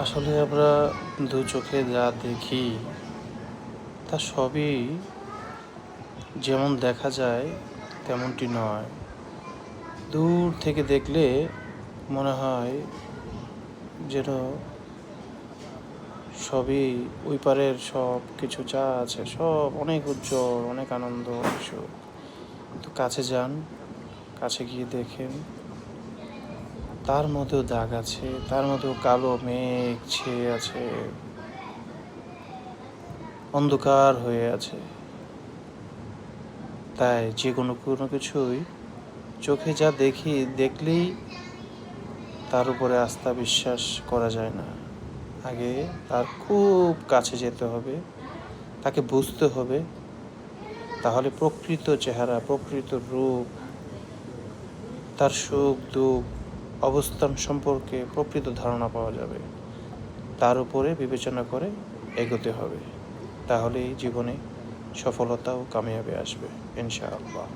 আসলে আমরা দু চোখে যা দেখি তা সবই যেমন দেখা যায় তেমনটি নয়। দূর থেকে দেখলে মনে হয় যেন সবই ওই পারের সব কিছু যা আছে সব অনেক উজ্জ্বল, অনেক আনন্দ, অনেক সুখ। তো কাছে যান, কাছে গিয়ে দেখেন তার মধ্যেও দাগ আছে, তার মধ্যেও কালো মেঘ ছেয়ে আছে, অন্ধকার হয়ে আছে। তাই যে কোনো কিছুই চোখে যা দেখলেই তার উপরে আস্থা বিশ্বাস করা যায় না। আগে তার খুব কাছে যেতে হবে, তাকে বুঝতে হবে, তাহলে প্রকৃত চেহারা, প্রকৃত রূপ, তার সুখ দুঃখ অবস্থান সম্পর্কে প্রকৃত ধারণা পাওয়া যাবে। তার উপরে বিবেচনা করে এগোতে হবে, তাহলেই জীবনে সফলতা ও কামিয়াবি আসবে ইনশাআল্লাহ।